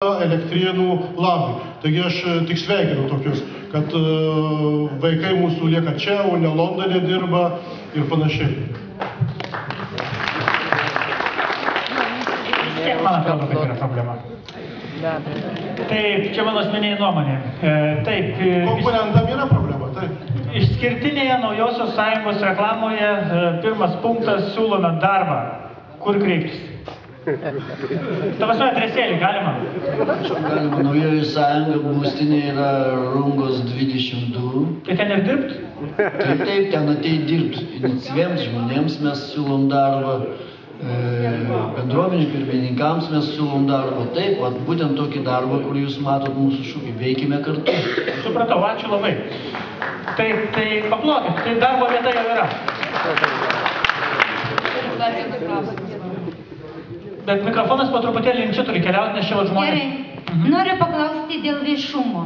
Elektrėnų labui. Taigi aš tik sveikinu tokius, kad vaikai mūsų lieka čia, o ne Londone dirba ir panašiai. Man atrodo, kad yra problema. Taip, čia mano asmeninė nuomonė. Taip. Konkurentam yra problema, taip. Išskirtinėje Naujosios Sąjungos reklamoje pirmas punktas siūlome darbą. Kur kreiptis? Tavas adresėlį galima? Galima, Naujoji Sąjunga būstinė yra Rungos 22. Tai ten ir dirbt? Taip, ten ateit dirbt. Iniciatyviems žmonėms mes siūlom darbą, bendruomenių pirmininkams mes siūlom darbą. Taip, būtent tokį darbą, kur jūs matot mūsų šūkį. Veikime kartu. Supratau, ačiū labai. Taip, tai paplokit, tai darbo vieta jau yra. Bet mikrofonas po truputėlį link čia turi keliauti, nes čia žmonės... Gerai. Noriu paklausti dėl viešumo.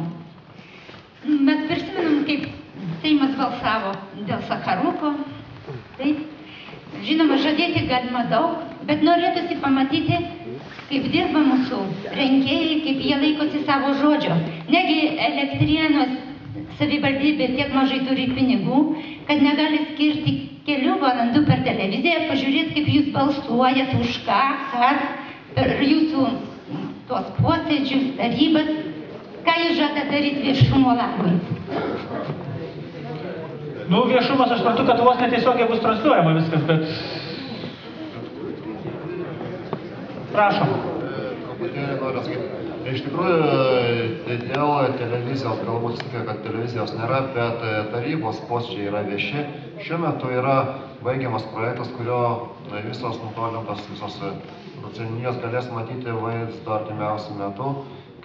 Mes prisimenam, kaip Seimas balsavo dėl Sacharuko. Taip. Žinoma, žadėti galima daug, bet norėtųsi pamatyti, kaip dirba mūsų rinkėjai, kaip jie laikosi savo žodžio. Negi Elektrėnų savivaldybė tiek mažai turi pinigų, kad negali skirti kelių valandų per televiziją, pažiūrėti, kaip jūs balsuojat, už ką, kas, per jūsų tuos posėdžius, tarybas, ką jūs žada daryti viešumo labui. Nu, viešumas, aš suprantu, kad vos netiesiogiai bus transliuojama viskas, bet... Prašom. Noriu sakyti. Iš tikrųjų, dėl televizijos, galbūt sakė, kad televizijos nėra, bet tarybos posėdžiai yra vieši. Šiuo metu yra baigiamas projektas, kurio visos nutolintos, visos seniūnijos galės matyti vaizdo artimiausiu metu,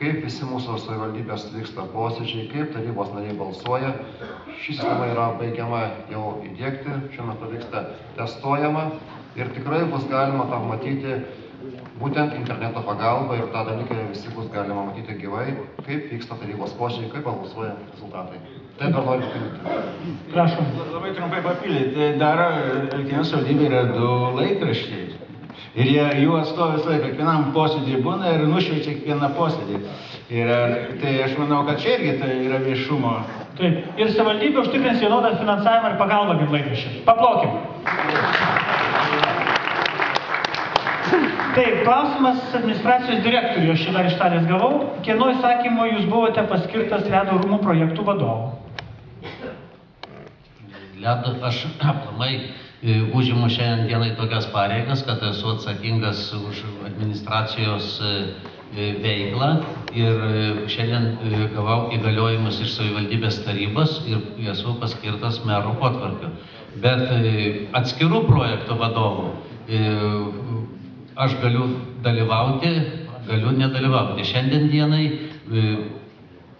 kaip visi mūsų savivaldybės vyksta posėdžiai, kaip tarybos nariai balsuoja. Ši sistema yra baigiama jau įdiegti, šiuo metu vyksta testuojama ir tikrai bus galima tą matyti būtent interneto pagalba ir tą dalyką visi bus galima matyti gyvai, kaip vyksta tarybos posėdžiai, kaip balsuoja rezultatai. Tai dar noriu papildyti. Prašom. Labai trumpai papildyti. Dar Elektrėnų savivaldybėje yra 2 laikraščiai. Ir jų atstovai visą laiką kiekvienam posėdžiui būna ir nušviečia kiekvieną posėdį. Ir tai aš manau, kad čia irgi tai yra viešumo. Taip. Ir savivaldybė užtikrins vienodą finansavimą ir pagalbą kaip laikraščiai. Paplokim. Taip, klausimas administracijos direktoriui, aš šį dar iš talės gavau. Kieno įsakymu jūs buvote paskirtas Ledo rūmų projektų vadovu? Aš aplamai užimu šiandien dienai tokias pareigas, kad esu atsakingas už administracijos veiklą ir šiandien gavau įgaliojimus iš savivaldybės tarybos ir esu paskirtas mero potvarkiu. Bet atskirų projektų vadovų aš galiu dalyvauti, galiu nedalyvauti. Šiandien dienai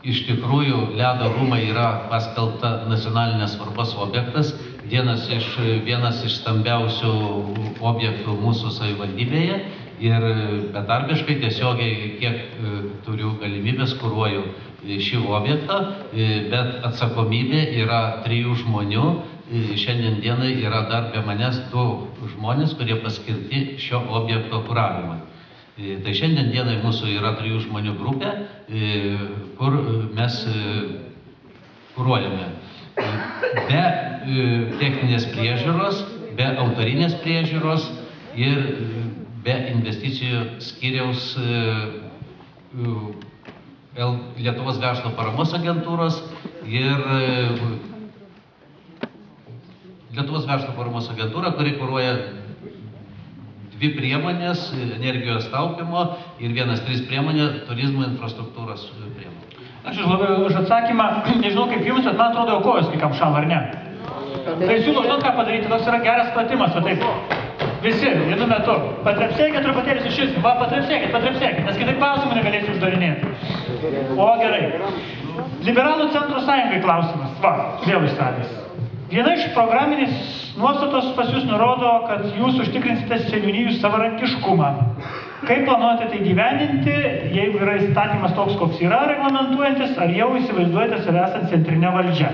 iš tikrųjų Ledo rūmai yra paskelbta nacionalinės svarbos objektas, vienas iš stambiausių objektų mūsų savivaldybėje ir betarpiškai tiesiogiai, kiek turiu galimybės, kuruoju šį objektą, bet atsakomybė yra 3 žmonių. Šiandien dienai yra dar be manęs 2 žmonės, kurie paskirti šio objekto kuravimą. Tai šiandien dienai mūsų yra 3 žmonių grupė, kur mes kuruojame. Be techninės priežiūros, be autorinės priežiūros ir be investicijų skyriaus Lietuvos verslo paramos agentūros ir Lietuvos verslo paramos agentūra, kuri kuruoja 2 priemonės energijos taupimo ir 1-3 priemonė turizmo infrastruktūros priemonė. Ačiū labai už atsakymą. Nežinau kaip jums, bet man atrodo, kojos kai kam šala, ar ne? Tai siūlau, žinot ką padaryti, toks yra geras pratimas, va taip. Visi, vienu metu. Patrepsėkit truputėlį sušilsim. Va, patrepsėkit, nes kitaip klausimų negalėsiu uždarinėti. O, gerai. Liberalų centro sąjungai klausimas. Va, vėl iš salės. Viena iš programinės nuostatos pas jūs nurodo, kad jūs užtikrinsite seniūnijų savarankiškumą. Kaip planuojate tai gyveninti, jeigu yra įstatymas toks, koks yra reglamentuojantis, ar jau įsivaizduojate save esant centrinė valdžia?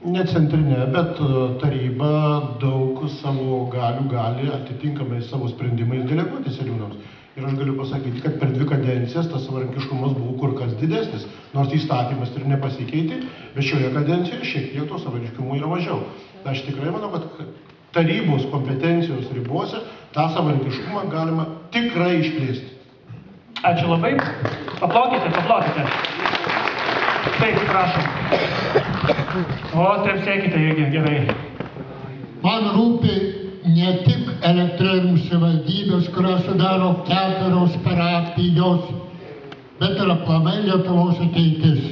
Ne centrinė, bet taryba daug savo galių gali atitinkamai savo sprendimais deleguoti seniūnams. Ir aš galiu pasakyti, kad per 2 kadencijas tas savarankiškumas buvo kur kas didesnis, nors įstatymas ir nepasikeitė, bet šioje kadencijoje šiek tiek to savarankiškumo yra mažiau. Aš tikrai manau, kad tarybos kompetencijos ribose tą savarankiškumą galima tikrai išplėsti. Ačiū labai. Paplokite. Taip, prašom. O, taip sėkite irgi, gerai. Man rūpi ne tik Elektrėnų savivaldybės, kurios sudaro 4 parapijos, bet ir aplamai Lietuvos ateitis.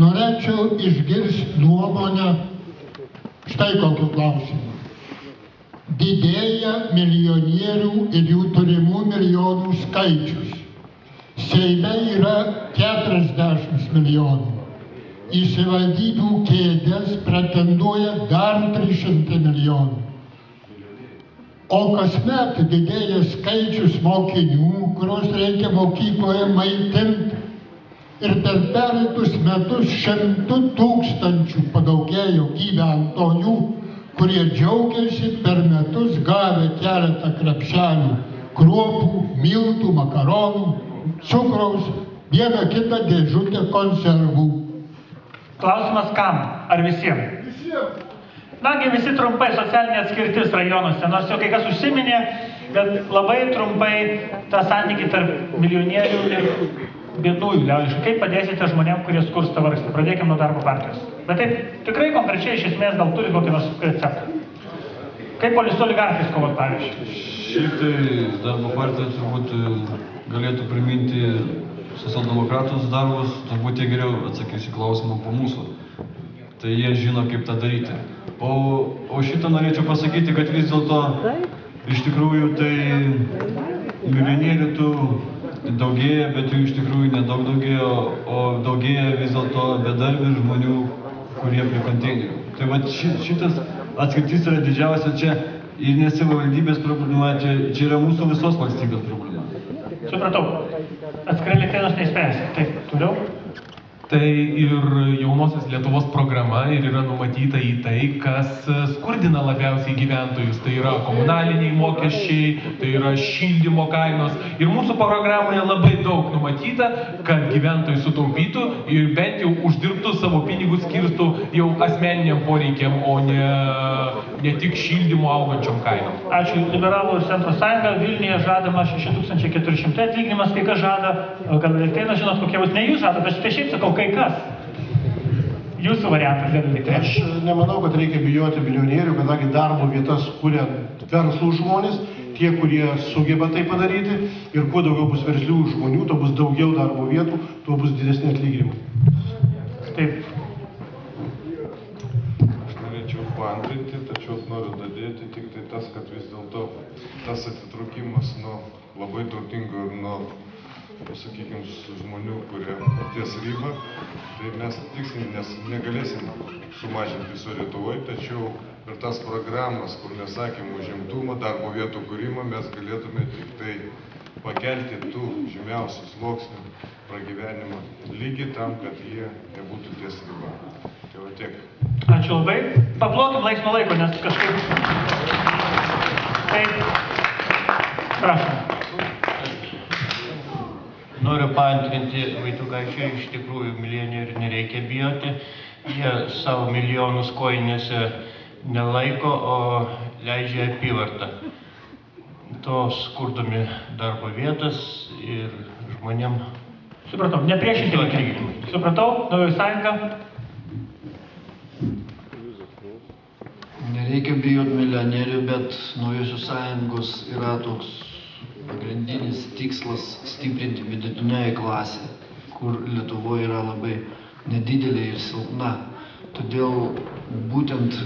Norėčiau išgirsti nuomonę štai kokiu klausimu. Didėja milijonierių ir jų turimų milijonų skaičius. Seime yra 40 milijonų. Į savivaldybių kėdes pretenduoja dar 300 milijonų. O kasmet didėja skaičius mokinių, kuriuos reikia mokykloje maitinti. Ir per pereitus metus 100 000 padaugėjo gyventojų, kurie džiaugiasi per metus gavę keletą krepšelių kruopų, miltų, makaronų, cukraus, vieną kitą dėžutę konservų. Klausimas kam? Ar visiems? Nagi visi trumpai socialinė atskirtis rajonuose, nors jau kai kas užsiminė, bet labai trumpai tą santykį tarp milijonierių ir biednųjų liaudiškai. Kaip padėsite žmonėms, kurie skursta vargsta? Pradėkime nuo darbo partijos. Bet taip, tikrai konkrečiai iš esmės gal turi kokį nors receptą. Kaip su oligarchais kovot, pavyzdžiui? Šiaip tai darbo partija turbūt galėtų priminti socialdemokratus darbus, turbūt jie geriau atsakys į klausimą po mūsų. Tai jie žino, kaip tą daryti. O šitą norėčiau pasakyti, kad vis dėlto iš tikrųjų tai milijonierių tų daugėja, bet jų iš tikrųjų nedaug daugėja, o daugėja vis dėlto bedarbių žmonių, kurie prie konteinerių. Tai va šitas atskirtis yra didžiausia čia ir ne savivaldybės problema, čia yra mūsų visos valstybės problema. Supratau. Atskirai Elektrėnus neįspręsi. Taip, toliau. Tai ir Jaunosios Lietuvos programa ir yra numatyta į tai, kas skurdina labiausiai gyventojus. Tai yra komunaliniai mokesčiai, tai yra šildymo kainos. Ir mūsų programoje labai daug numatyta, kad gyventojai sutaupytų ir bent jau uždirbtų savo pinigus skirstų jau asmeniniam poreikiam, o ne tik šildymo augančiom kainom. Ačiū. Liberalų ir Centro sąjunga Vilniuje žadama 6400 atlyginimas, kai kas žada, gal Elektrėnų žinot, kokie bus, ne jūs žada, bet štai šiaip sakau, kai kas. Jūsų variantas dėl Elektrėnų. Aš nemanau, kad reikia bijoti milijonierių, kadangi darbo vietas kuria verslų žmonės, tie, kurie sugeba tai padaryti, ir kuo daugiau bus verslių žmonių, tuo bus daugiau darbo vietų, tuo bus didesni atlyginimai. Taip. Aš norėčiau paantrinti, tačiau noriu dadėti tik tai tas, kad vis dėlto tas atitraukimas nuo labai turtingų ir nuo, sakykime, žmonių, kurie ties ribą, tai mes tiksliai negalėsim sumažinti viso Lietuvoje, tačiau per tas programas, kur mes sakėm užimtumą, darbo vietų kūrimą, mes galėtume tik tai pakelti tų žemiausių sluoksnių pragyvenimo lygį tam, kad jie nebūtų ties riba. Tai va tiek. Ačiū labai. Paplokim laiks nuo laiko, nes kažkaip... Taip. Prašom. Noriu paantrinti Vaitukaičiui, iš tikrųjų milijonierių nereikia bijoti. Jie savo milijonus kojinėse nelaiko, o leidžia apyvartą. To skurdami darbo vietas ir žmonėm. Supratau, nepriešinti atlyginimai. Supratau, Naujoji sąjunga. Nereikia bijoti milijonierių, bet Naujosios sąjungos yra toks pagrindinis tikslas stiprinti vidutinioji klasė, kur Lietuvoje yra labai nedidelė ir silpna. Todėl būtent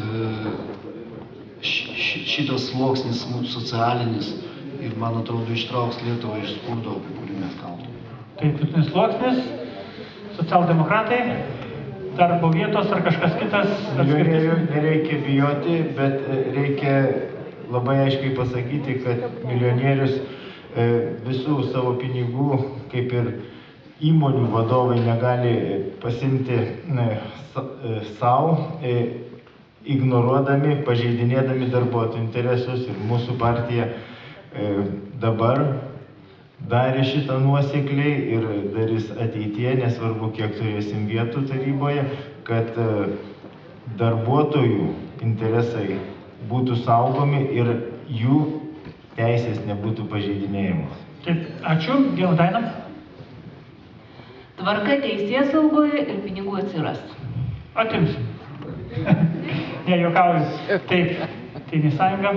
šitas sluoksnis socialinis ir, man atrodo, ištrauks Lietuvą iš skurdo, apie kurį mes kalbame. Tai vidutinis sluoksnis, socialdemokratai, darbo vietos ar kažkas kitas atskirtis? Nereikia bijoti, bet reikia labai aiškiai pasakyti, kad milijonierius visų savo pinigų, kaip ir įmonių vadovai, negali pasimti savo, ignoruodami, pažeidinėdami darbuotojų interesus. Ir mūsų partija dabar darė šitą nuosekliai ir darys ateityje, nesvarbu kiek turėsim vietų taryboje, kad darbuotojų interesai būtų saugomi ir jų teisės nebūtų pažeidinėjamos. Taip, ačiū. Geldainam. Tvarka teisės saugoje ir pinigų atsiras. Atimsim. Ne, juokauju. Taip, Tėvynės sąjunga.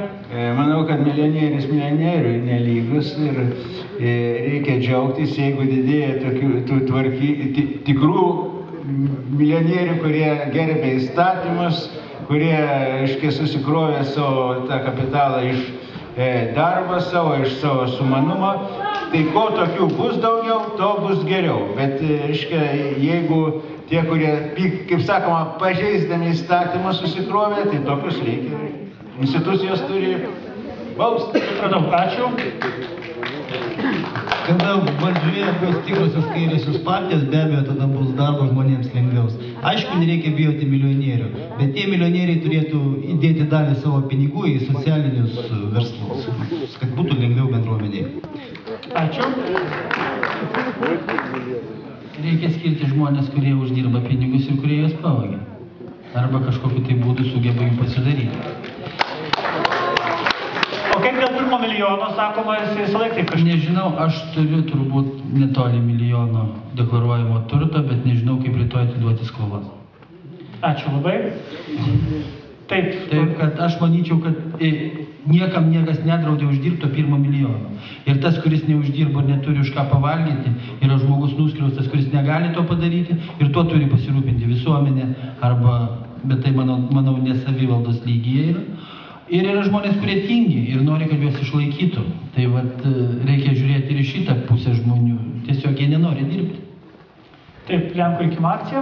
Manau, kad milijonierius milijonieriui nelygus ir reikia džiaugtis, jeigu didėja tokių tikrų milijonierių, kurie gerbė įstatymus, kurie, aiškiai, susikrovė savo tą kapitalą iš darbo savo, iš savo sumanumo. Tai ko tokių bus daugiau, to bus geriau. Bet, aiškiai, jeigu tie, kurie, kaip sakoma, pažeisdami įstatymą susikrovė, tai tokius reikia. Institucijos turi bausti. Supratau, ačiū. Kada valdžioje bus tikrosios kairiosios partijos, be abejo, tada bus darbo žmonėms lengviaus. Aišku, nereikia bijoti milijonierių, bet tie milijonieriai turėtų įdėti dalį savo pinigų į socialinius verslus, kad būtų lengviau bendruomeniai. Ačiū. Reikia skirti žmonės, kurie uždirba pinigus ir kurie juos pavagia. Arba kažkokiu tai būdu sugeba jų pasidaryti. O kaip dėl pirmo milijono, sakoma, jis visą laiką taip kažkaip? Nežinau, aš turiu turbūt netoli milijono deklaruojamo turto, bet nežinau, kaip rytoj atiduoti skolas. Ačiū labai. Taip, kad aš manyčiau, kad niekam niekas nedraudė uždirbti to pirmo milijono. Ir tas, kuris neuždirbo ir neturi už ką pavalgyti, yra žmogus nuskriaustas, kuris negali to padaryti ir tuo turi pasirūpinti visuomenė arba, bet tai manau, ne savivaldos lygyje yra. Ir yra žmonės, kurie tingi ir nori, kad juos išlaikytų. Tai vat, reikia žiūrėti ir šitą pusę žmonių. Tiesiog jie nenori dirbti. Taip, Lenkų rinkimų akcija.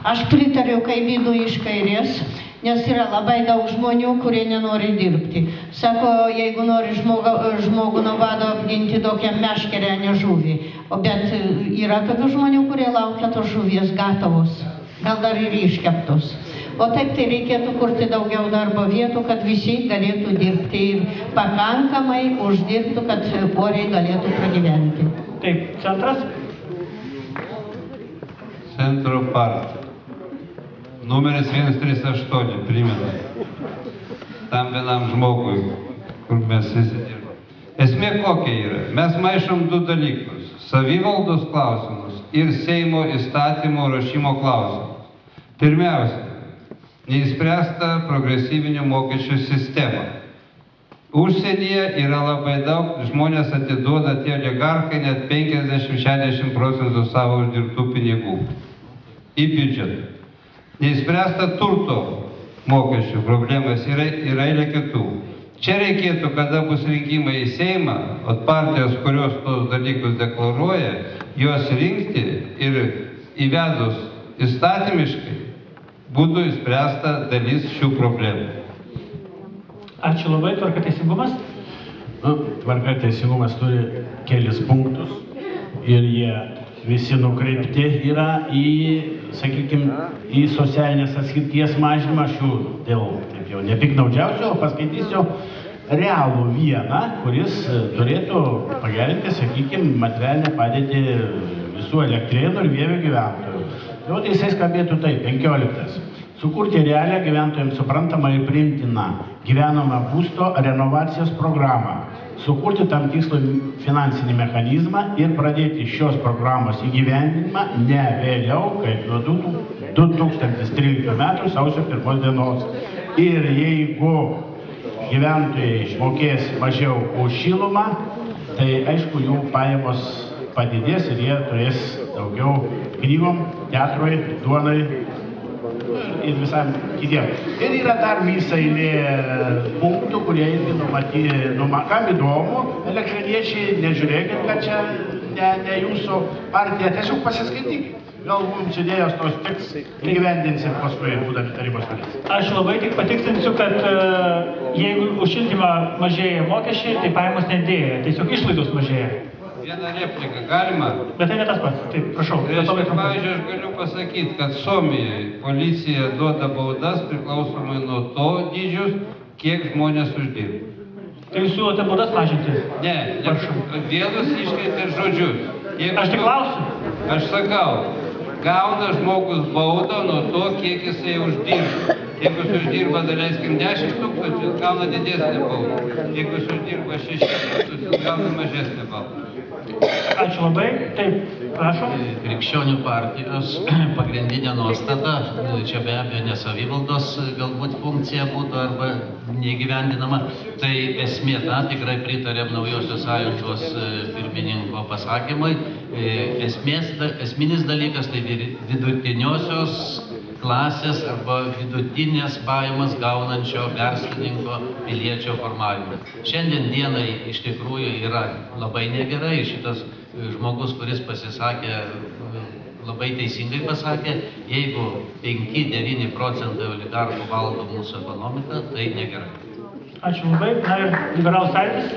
Aš pritariu kaimynų iš kairės, nes yra labai daug žmonių, kurie nenori dirbti. Sako, jeigu nori žmogų nuo bado apginti, tokią meškerę, ne žuvį. Bet yra tokių žmonių, kurie laukia tos žuvies gatavos, gal dar ir iškeptos. O taip tai reikėtų kurti daugiau darbo vietų, kad visi galėtų dirbti ir pakankamai uždirbtų, kad oriai galėtų pragyventi. Taip, centras. Centro partija. Numeris 138, primenu. Tam vienam žmogui, kur mes visi dirbame. Esmė kokia yra? Mes maišom du dalykus. Savivaldos klausimus ir Seimo įstatymo rašymo klausimus. Pirmiausia, neįspręsta progresyvinių mokesčių sistema. Užsienyje yra labai daug, žmonės atiduoda tie oligarchai net 50-60% savo uždirbtų pinigų į biudžetą. Neįspręsta turto mokesčių problemas yra eilė kitų. Čia reikėtų, kada bus rinkimai į Seimą, o partijos, kurios tos dalykus deklaruoja, juos rinkti ir įvedus įstatymiškai būtų įspręsta dalis šių problemų. Ačiū labai, tvarka teisingumas. Tvarka teisingumas turi kelis punktus ir jie visi nukreipti yra į, sakykime, į socialinės atskirties mažinimą. Aš jų dėl, taip jau nepiknaudžiausiu, o paskaitysiu realų vieną, kuris turėtų pagerinti, sakykime, materialinę padėtį visų Elektrėnų ir Vievio gyventojų. Tai vat jisai skambėtų taip, 15. Sukurti realią gyventojams suprantamą ir priimtiną gyvenamą būsto renovacijos programą. Sukurti tam tikslų finansinį mechanizmą ir pradėti šios programos įgyvendinimą ne vėliau, kaip nuo 2013 metų sausio 1 dienos. Ir jeigu gyventojai išmokės mažiau už šilumą, tai aišku, jų pajamos padidės ir jie turės daugiau knygom, teatrui, duonai ir visam kitiem. Ir yra dar visa eilė punktų, kurie irgi kam įdomu, elektrėniečiai, nežiūrėkit, kad čia ne jūsų partija, tiesiog pasiskaitykit. Gal mums idėjos tos tiks įgyvendinsim paskui, būdami tarybos narės. Aš labai tik patikslinsiu, kad jeigu už šildymą mažėja mokesčiai, tai pajamos nedėja, tiesiog išlaidos mažėja. Vieną repliką galima? Bet tai ne tas pats, taip, prašau. Pavyzdžiui, aš galiu pasakyti, kad Suomijoje policija duoda baudas priklausomai nuo to dydžius, kiek žmonės uždirba. Tai jūs siūlote baudas mažinti? Ne, vienas iškreipė žodžius. Aš tik klausiu. Aš sakau, gauna žmogus baudą nuo to, kiek jisai uždirba. Jeigu jis uždirba, daleiskim, 10 tūkstančių, jis gauna didesnę baudą. Jeigu jis uždirba 6 tūkstančių, jis gauna mažesnę baudą. Ačiū labai. Taip, prašom. Krikščionių partijos pagrindinė nuostata, čia be abejo ne savivaldos galbūt funkcija būtų arba neįgyvendinama, tai esmė ta, tikrai pritarėm Naujosios sąjungos pirmininko pasakymui. Esminis dalykas tai vidutiniosios klasės arba vidutinės pajamas gaunančio verslininko piliečio formavimą. Šiandien dienai iš tikrųjų yra labai negerai. Šitas žmogus, kuris pasisakė, labai teisingai pasakė, jeigu 5-9% oligarchų valdo mūsų ekonomiką, tai negerai. Ačiū labai. Na ir liberalų sąjūdis?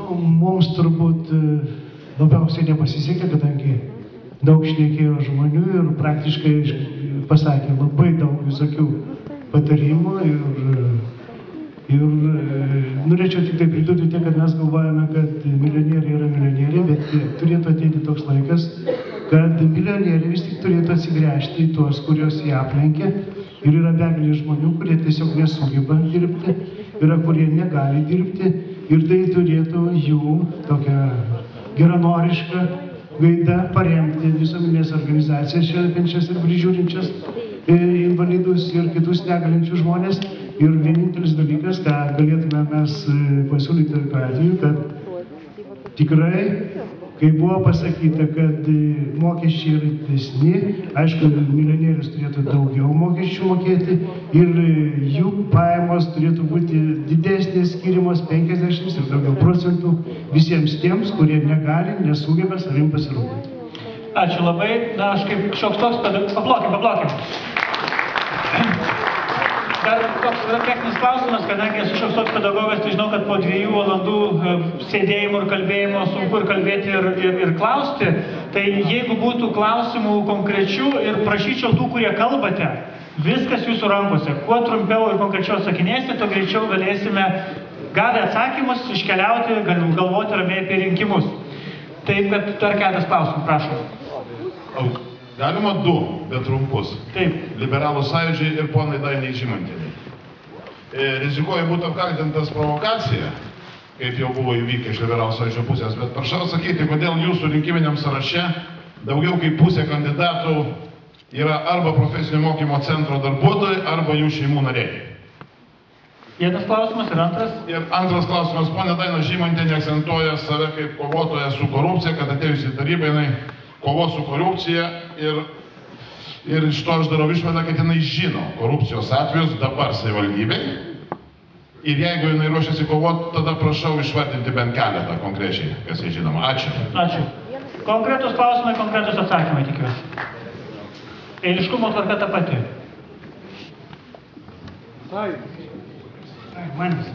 Mums turbūt labiausiai nepasisekė, kadangi daug šnekėjo žmonių ir praktiškai pasakė labai daug visokių patarimų ir norėčiau tik tai pridurti tiek, kad mes galvojame, kad milijonieriai yra milijonieriai, bet turėtų ateiti toks laikas, kad milijonieriai vis tik turėtų atsigręžti į tuos, kuriuos jie aplenkė ir yra begalė žmonių, kurie tiesiog nesugeba dirbti, yra kurie negali dirbti ir tai turėtų jų tokią geranorišką gaida paremti visuomeninės organizacijas šelpiančias ir prižiūrinčias invalidus ir kitus negalinčius žmonės. Ir vienintelis dalykas, ką galėtume mes pasiūlyti tokiu atveju, kad tikrai, kai buvo pasakyta, kad mokesčiai yra didesni, aišku, milijonierius turėtų daugiau mokesčių mokėti ir jų pajamos turėtų būti didesnės, skiriamos 50 ir daugiau procentų visiems tiems, kurie negali, nesugeba savim pasirūpinti. Ačiū labai. Na, aš kaip šioks toks pablokim. Dar toks techninis klausimas, kadangi esu šioks toks pedagogas, tai žinau, kad po 2 valandų sėdėjimo ir kalbėjimo sunku ir kalbėti ir klausti. Tai jeigu būtų klausimų konkrečių ir prašyčiau tų, kurie kalbate, viskas jūsų rankose. Kuo trumpiau ir konkrečiau atsakinėsite, to greičiau galėsime gavę atsakymus iškeliauti, galvoti ramiai apie rinkimus. Taip, kad dar keletas klausimų, prašom. Galima 2, bet trumpus. Taip. Liberalų sąjūdžiai ir ponai Dainiai Žymantienei. Rizikuoju būti apkaltintas provokacija, kaip jau buvo įvykę iš liberalų sąjūdžio pusės, bet prašau atsakyti, kodėl jūsų rinkiminiam sąraše daugiau kaip pusė kandidatų yra arba profesinio mokymo centro darbuotojai, arba jų šeimų nariai. Vienas klausimas ir antras. Ir antras klausimas, ponė Daina Žymantienė akcentuoja save kaip kovotoja su korupcija, kad atėjus į tarybą jinai kovos su korupcija ir iš to aš darau išvadą, kad jinai žino korupcijos atvejus dabar savivaldybei. Ir jeigu jinai ruošiasi kovoti, tada prašau išvardinti bent keletą konkrečiai, kas jai žinoma. Ačiū. Ačiū. Konkretus klausimai, konkretus atsakymai, tikiuosi. Eiliškumo tvarka ta pati. Manis.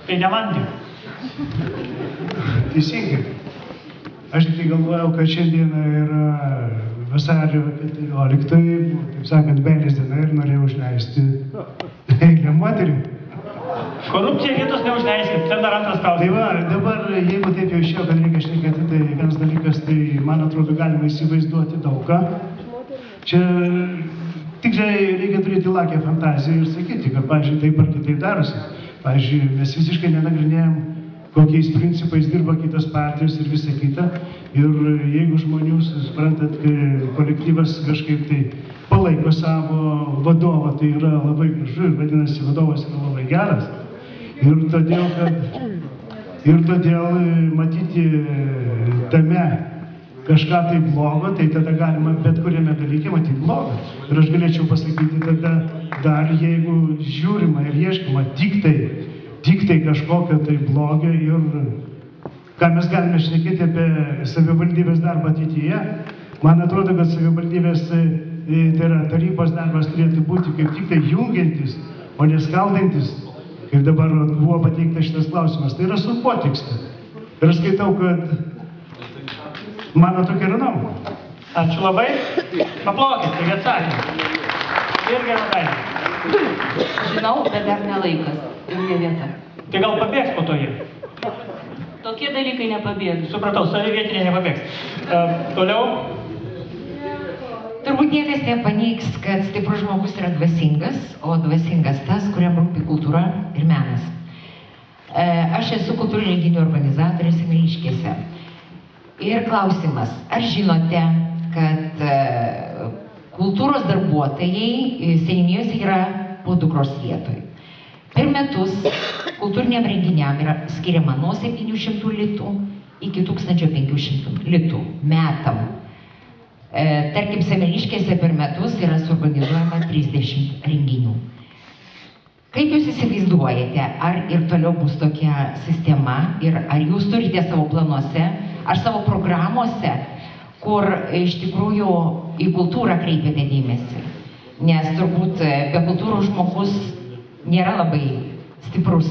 Tai ne man. Teisingai. Aš tik galvojau, kad šiandieną yra vasario 14, taip sakant, meilės diena ir norėjau užleisti eilę moterį. Korupcija vietos neužleiskit, ten dar antras klausimas. Tai va, dabar, jeigu taip jau išėjo, kad reikia šnekėti, tai vienas dalykas, tai man atrodo galima įsivaizduoti daug ką. Čia tikrai reikia turėti lakią fantaziją ir sakyti, kad, pavyzdžiui, taip ar kitaip darosi. Pavyzdžiui, mes visiškai nenagrinėjom, kokiais principais dirba kitos partijos ir visa kita. Ir jeigu žmonių, suprantat, kolektyvas kažkaip tai palaiko savo vadovą, tai yra labai gražu ir vadinasi, vadovas yra labai geras. Ir todėl matyti tame kažką tai blogo, tai tada galima bet kuriame dalyke matyti blogą. Ir aš galėčiau pasakyti tada dar, jeigu žiūrima ir ieškima tik tai kažkokio tai blogio ir ką mes galime šnekėti apie savivaldybės darbą ateityje. Man atrodo, kad savivaldybės, tai yra tarybos darbas turėtų būti kaip tik tai jungiantis, o neskaldantis, kaip dabar buvo pateiktas šitas klausimas. Tai yra su potekste. Ir aš skaitau, kad mano tokia yra nuomonė. Ačiū labai. Paplokit, tai atsakymai. Ir gerai. Žinau, bet dar ne laikas. ir jie vieta. Tai gal pabėgs po to jie? Tokie dalykai nepabėgs. Supratau, savi vietiniai nepabėgs. Toliau? Turbūt niekas nepaneigs, kad stiprus žmogus yra dvasingas, o dvasingas tas, kuriam rūpi kultūra ir menas. Aš esu kultūrinių renginių organizatorė Semeliškėse. Ir klausimas, ar žinote, kad kultūros darbuotojai seniūnijose yra po dukros vietoj? Per metus kultūriniam renginiam yra skiriama nuo 700 litų iki 1500 litų metam. Tarkim, Semeliškėse per metus yra suorganizuojama 30 renginių. Kaip jūs įsivaizduojate, ar ir toliau bus tokia sistema ir ar jūs turite savo planuose, ar savo programuose, kur iš tikrųjų į kultūrą kreipiate dėmesį? Nes turbūt be kultūros žmogus nėra labai stiprus.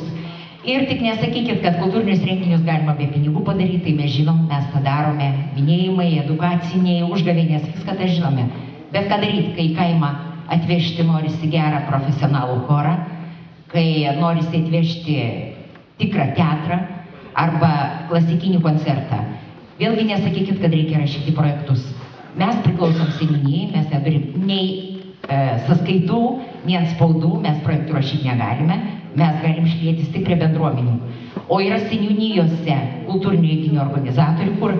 Ir tik nesakykit, kad kultūrinius renginius galima be pinigų padaryti, tai mes žinom, mes tą darome. Minėjimai, edukaciniai, užgavėnės, viską tą žinome. Bet ką daryti, kai į kaimą atvežti norisi gerą profesionalų chorą, kai norisi atvežti tikrą teatrą arba klasikinį koncertą. Vėlgi nesakykit, kad reikia rašyti projektus. Mes priklausom seniūnijai, mes neturim nei sąskaitų, nei atspaudų, mes projektų rašyti negalime, mes galim šlėtis tik prie bendruomenių. O yra seniūnijose kultūrinių renginių organizatorių, kur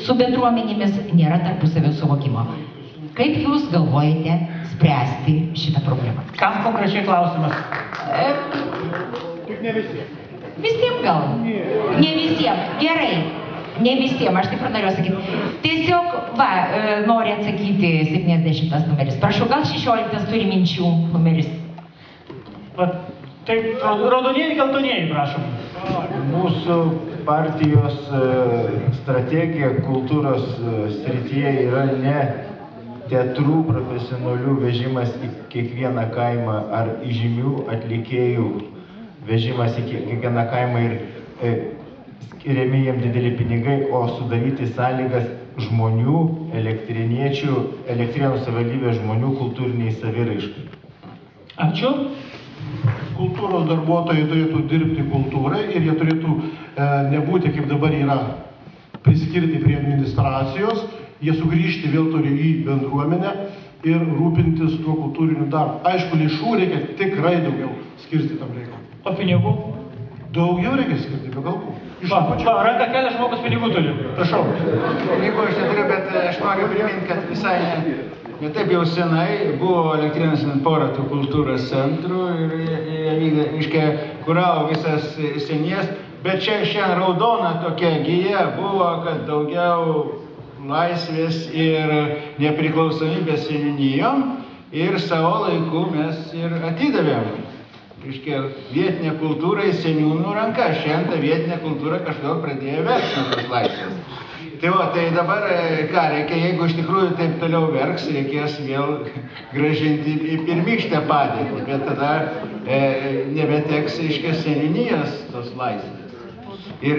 su bendruomenėmis nėra tarpusavio suvokimo. Kaip jūs galvojate spręsti šitą problemą? Kam konkrečiai klausimas? Visiems gal? Ne visiems. Gerai. Ne visiems, aš taip ir noriu sakyti. Tiesiog, nori atsakyti 70 numeris. Prašau, gal 16 turi minčių numeris. Taip, raudonieji, geltonieji, prašom. Mūsų partijos strategija kultūros srityje yra ne teatrų profesionalių vežimas į kiekvieną kaimą ar įžymių atlikėjų vežimas į kiekvieną kaimą ir skiriami jiem dideli pinigai, o sudaryti sąlygas žmonių, elektrėniečių, Elektrėnų savivaldybės žmonių kultūriniai saviraiškai. Ačiū. Kultūros darbuotojai turėtų dirbti kultūrai ir jie turėtų nebūti, kaip dabar yra, priskirti prie administracijos, jie sugrįžti vėl turi į bendruomenę ir rūpintis tuo kultūriniu darbu. Aišku, lėšų reikia tikrai daugiau skirti tam reikalui. O pinigų? Daugiau reikia skirti, be galvų. Ranką kelia žmogus pinigų turi. Prašau. Pinigų aš neturiu, bet aš noriu priminti, kad visai ne taip jau senai buvo Elektrėnuose porą tų kultūros centrų ir kuravo visas senies, bet čia šiandien raudona tokia gija buvo, kad daugiau laisvės ir nepriklausomybės seniūnijom ir savo laiku mes ir atidavėm. Vietinė kultūra į seniūnų ranką, šiandien ta vietinė kultūra kažkodėl pradėjo verkti nuo tos laisvės. Tai dabar ką reikia, jeigu iš tikrųjų taip toliau verks, reikės vėl grąžinti į pirmykštę padėtį, bet tada nebeteks, seniūnijos tos laisvės. Ir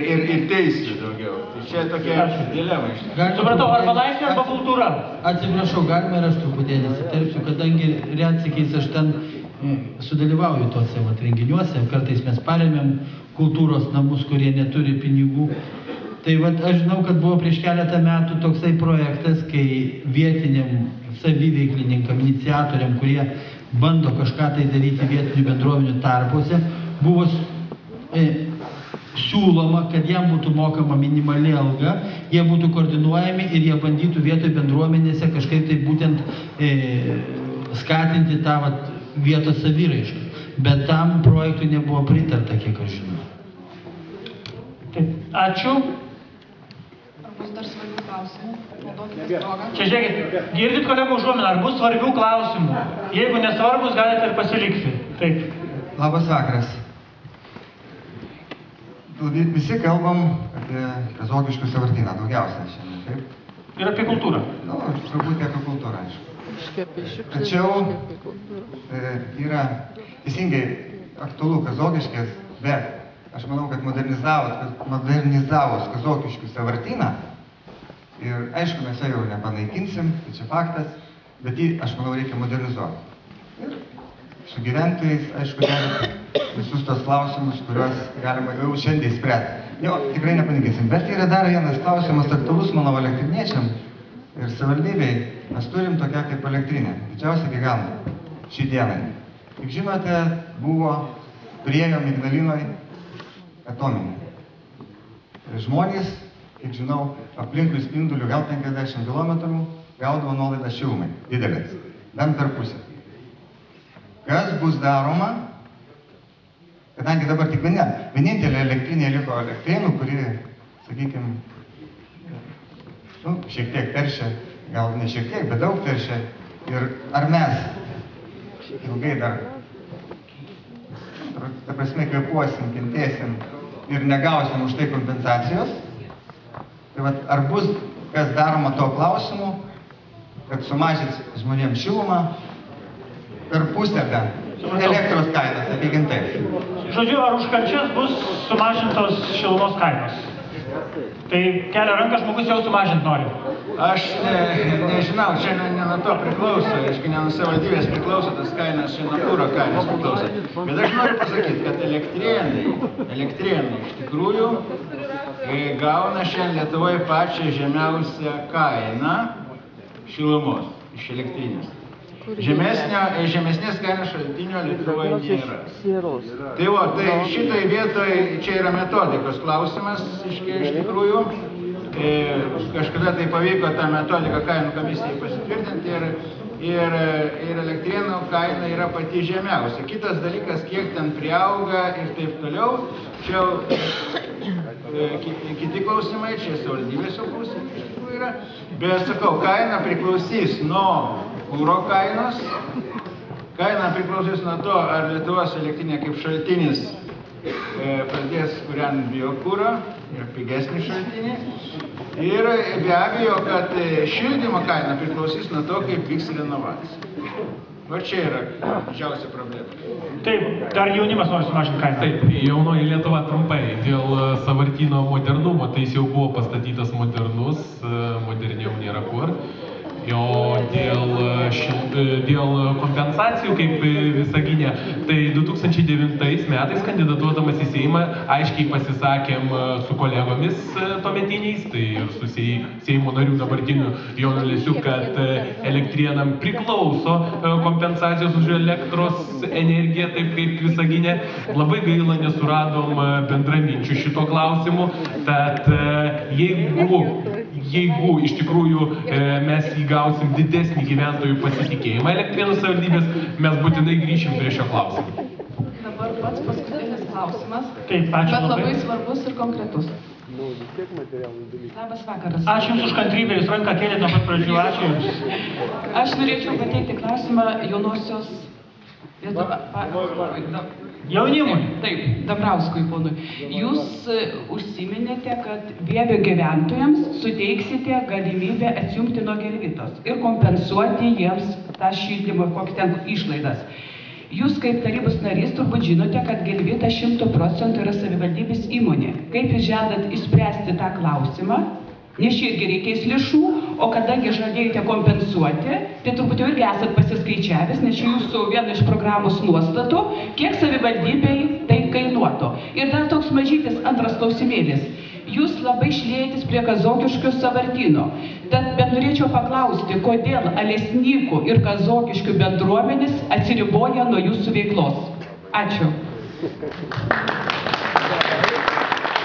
teisų daugiau. Tai čia tokia dilema iš tikrųjų. Supratau, arba laisvė, arba kultūra. Atsiprašau, galima ir aš truputėlį įsiterpsiu, kadangi retsykiais aš ten sudalyvauju tuose renginiuose, kartais mes paremėm kultūros namus, kurie neturi pinigų. Tai aš žinau, kad buvo prieš keletą metų toksai projektas, kai vietiniam saviveiklininkam, iniciatoriam, kurie bando kažką tai daryti vietinių bendruomenių tarpuose, buvo siūloma, kad jam būtų mokama minimali alga, jie būtų koordinuojami ir jie bandytų vietoj bendruomenėse kažkaip tai būtent skatinti tą vietos saviraišką. Bet tam projektui nebuvo pritarta, kiek aš žinau. Ačiū. Ar bus dar svarbių klausimų? Naudokitės progą. Čia žiūrėkit, girdit kolegų užuominą, ar bus svarbių klausimų? Jeigu nesvarbus, galite ir pasilikti. Taip. Labas vakaras. Visi kalbam apie Kazokiškių sąvartyną, daugiausia šiandien, taip? Ir apie kultūrą. Turbūt apie kultūrą, aišku. Tačiau yra teisingai aktualu Kazokiškės, bet aš manau, kad modernizavus Kazokiškių sąvartyną, ir aišku, mes jau nepanaikinsim, tai čia faktas, bet jį, aš manau, reikia modernizuoti. Ir su gyventojais, aišku, visus tos klausimus, kuriuos galima jau šiandien spręsti. Jo, tikrai nepanikėsim. Bet yra dar vienas klausimas aktualus mano elektriniečiam ir savivaldybei. Mes turim tokią kaip elektrinę, didžiausią gigantą šį dienai. Kaip žinote, turėjom Ignalinoje atominę. Žmonės, kiek žinau, aplinkui spindulių gal 50 km gaudavo nuolaidą šilumai, didelės, bent per pusę. Kas bus daroma, kadangi dabar tik vienintelė elektrinė liko Elektrėnų, kuri, sakykime, šiek tiek teršia, gal ne šiek tiek, bet daug teršia. Ir ar mes ilgai dar, ta prasme, kvėpuosim, kentėsim ir negausim už tai kompensacijos, tai vat, ar bus kas daroma to klausimu, kad sumažins žmonėms šilumą per pusę elektros kainas, sakykim taip. Žodžiu, ar už kančias bus sumažintos šilumos kainos? Tai kelia ranką žmogus jau sumažinti nori. Aš nežinau, čia ne nuo to priklauso, aišku, ne nuo savivaldybės priklauso, tas kainas, čia nuo kuro kainos priklauso. Bet aš noriu pasakyti, kad Elektrėnai iš tikrųjų gauna šiandien Lietuvoje pačią žemiausią kainą šilumos iš elektrinės. Žemesnės kainos šaltinio Lietuvoje nėra. Tai šitai vietoj čia yra metodikos klausimas, iš tikrųjų. Kažkada tai pavyko tą metodiką kainų komisijai pasitvirtinti ir Elektrėnų kaina yra pati žemiausia. Kitas dalykas, kiek ten priauga ir taip toliau, čia kiti klausimai, čia savivaldybės jau klausimai iš tikrųjų yra. Bet sakau, kaina priklausys nuo kuro kainos, kaina priklausys nuo to, ar Lietuvos elektrinė kaip šaltinis pradės kūrent biokūrą, yra pigesnį šaltinį. Ir be abejo, kad šildymo kaina priklausys nuo to, kaip vyks renovacija. Va čia yra didžiausia problema. Taip, dar jaunimas nori sumažinti kainą. Taip, jaunoji Lietuva trumpai. Dėl sąvartyno modernumo, tai jis jau buvo pastatytas modernus, moderniau nėra kur. O dėl kompensacijų kaip Visagine, tai 2009 metais kandidatuodamas į Seimą aiškiai pasisakėm su kolegomis tuometiniais, tai ir su Seimo nariu dabartiniu Jonu Lesiu, kad Elektrėnam priklauso kompensacijos už elektros energiją, taip kaip Visagine. Labai gaila, nesuradom bendraminčių šito klausimu, tad jeigu iš tikrųjų mes įgausim didesnį gyventojų pasitikėjimą Elektrėnų savivaldybės, mes būtinai grįšim prie šio klausimo. Dabar pats paskutinis klausimas, Taip, ačiū bet labai. labai svarbus ir konkretus. Labas vakaras. Ačiū Jums už kantrybę, Jūs ranką kėlėte nuo pat pradžių, ačiū Jums. Aš norėčiau pateikti klausimą jaunosios jaunimui. Taip, Dambrauskui ponui. Jūs užsiminėte, kad Vievio gyventojams suteiksite galimybę atsijungti nuo Gelvitos ir kompensuoti jiems tą šildymą, kokį ten išlaidas. Jūs kaip tarybos narys turbūt žinote, kad Gelvita 100% yra savivaldybės įmonė. Kaip jūs žadat išspręsti tą klausimą? Nes čia irgi reikės lėšų, o kadangi žadėjote kompensuoti, tai turbūt jau irgi esat pasiskaičiavęs, nes čia jūsų viena iš programos nuostatų, kiek savivaldybei tai kainuotų. Ir dar toks mažytis antras klausimėlis. Jūs labai šliejatės prie Kazokiškių sąvartyno. Bet norėčiau paklausti, kodėl Alesnykų ir Kazokiškių bendruomenės atsiriboja nuo jūsų veiklos. Ačiū.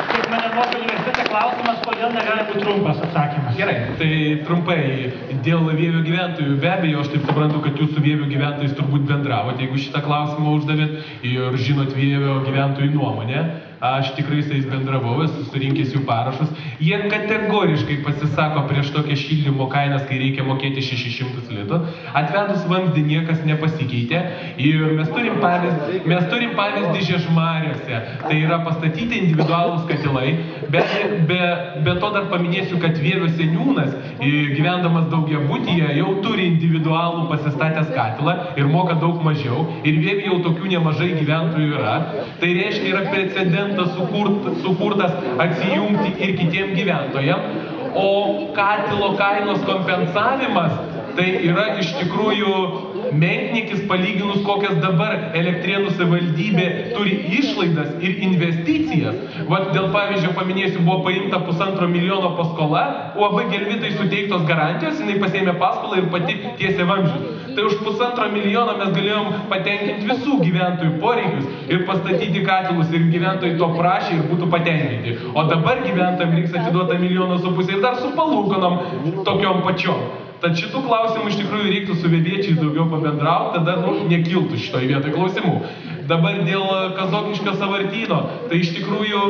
Kaip mane mokė universitete klausimas, kodėl negali būti trumpas atsakymas. Gerai, tai trumpai, dėl Vievio gyventojų, be abejo, aš taip suprantu, kad jūs su Vievio gyventojais turbūt bendravote, jeigu šitą klausimą uždavėt ir žinot Vievio gyventojų nuomonę. Aš tikrai su jais bendravau, esu surinkęs jų parašus. Jie kategoriškai pasisako prieš tokias šildymo kainas, kai reikia mokėti 600 litų. Atvedus vamzdį niekas nepasikeitė. Ir mes turim pavyzdį Žiežmariuose. Tai yra pastatyti individualūs katilai. Be to dar paminėsiu, kad Vievio seniūnas, gyvendamas daugiabutyje, jau turi individualų pasistatęs katilą ir moka daug mažiau. Ir Vievio jau tokių nemažai gyventojų yra. Tai reiškia, yra precedentas sukurtas atsijungti ir kitiem gyventojam, o katilo kainos kompensavimas tai yra iš tikrųjų menkniekis palyginus, kokias dabar Elektrėnų savivaldybė turi išlaidas ir investicijas. Vat dėl pavyzdžio paminėsiu, buvo paimta 1,5 milijono paskola, UAB Gelvitai suteiktos garantijos, jinai pasėmė paskolą ir pati tiesė vamzdžius. Tai už 1,5 milijono mes galėjom patenkinti visų gyventojų poreikius ir pastatyti katilus, ir gyventojai to prašė ir būtų patenkinti. O dabar gyventojams reiks atiduoti 1,5 milijono ir dar su palūkanom tokiom pačiom. Tad šitų klausimų iš tikrųjų reiktų su vieviečiais daugiau pabendrauti, tada nekiltų šitoj vietoj klausimų. Dabar dėl Kazokiškio sąvartyno, tai iš tikrųjų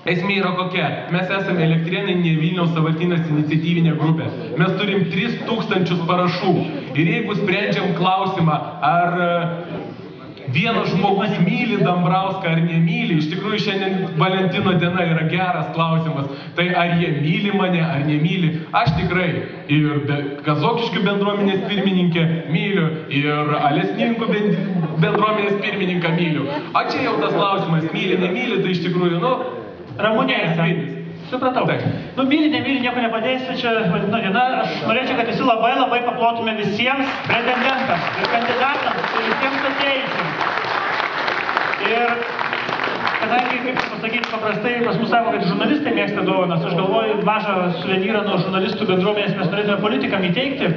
esmė yra kokia. Mes esame Elektrėnai, ne Vilniaus sąvartynas iniciatyvinė grupė. Mes turim 3000 parašų. Ir jeigu sprendžiam klausimą, ar vienas žmogus myli Dambrauską ar nemyli, iš tikrųjų šiandien Valentino diena yra geras klausimas. Tai ar jie myli mane ar nemyli, aš tikrai ir Kazokiškių bendruomenės pirmininkę myliu, ir Alesninkų bendruomenės pirmininką myliu. O čia jau tas klausimas, myli, nemyli, tai iš tikrųjų, Ramunėse. Supratau. Myli, nemyli, nieko nepadėsi, čia vadinu diena. Aš norėčiau, kad visi labai paplotume visiems pretendentams ir kandidatams ir visiems atėjusiems. Ir kadangi, kaip pasakyti, paprastai pas mus sako, kad žurnalistai mėgsta dovanas, aš galvoju, mažą suvenyrą nuo žurnalistų bendruomenės mes norėtume politikam įteikti.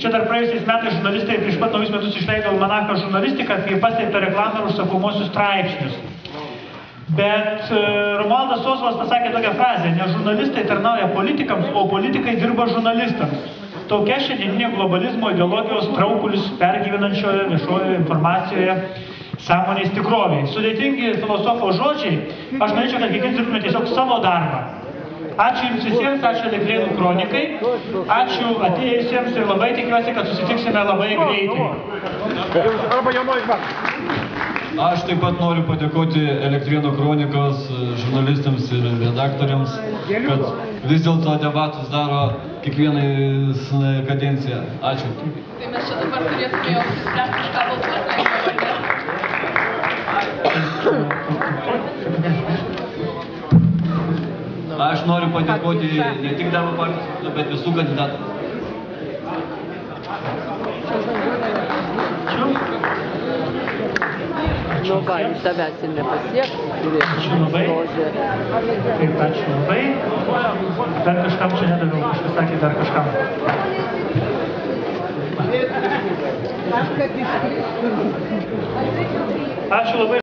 Čia dar praėjusiais metais žurnalistai prieš pat naujus metus išleido almanachą žurnalistiką, kai paskelbta reklamą ir užsakomuosius straipsnius. Bet Romualdas Ozolas pasakė tokią frazę, ne žurnalistai tarnauja politikams, o politikai dirba žurnalistams. Tokia šiandieninė globalizmo ideologijos traukulius pergyvenančioje viešojoje informacijoje sąmonės tikroviai. Sudėtingi filosofo žodžiai, aš norėčiau, kad kiekvienas dirbtume tiesiog savo darbą. Ačiū Jums visiems, ačiū Elektrėnų kronikai, ačiū atėjusiems ir labai tikiuosi, kad susitiksime labai greitai. Aš taip pat noriu padėkoti Elektrėnų kronikos žurnalistams ir redaktoriams, kad vis dėlto debatus daro kiekvieną kadenciją. Ačiū. Tai mes čia dabar turėtume jau spręsti kažką balsuoti. Aš noriu padėkoti ne tik darbo partijos, bet visų kandidatų. Nu, va, jis tavęs ir nepasieks. Ačiū labai. Taip, ačiū labai. Dar kažkam čia nedaviau, kažkas sakė dar kažkam. Ačiū labai.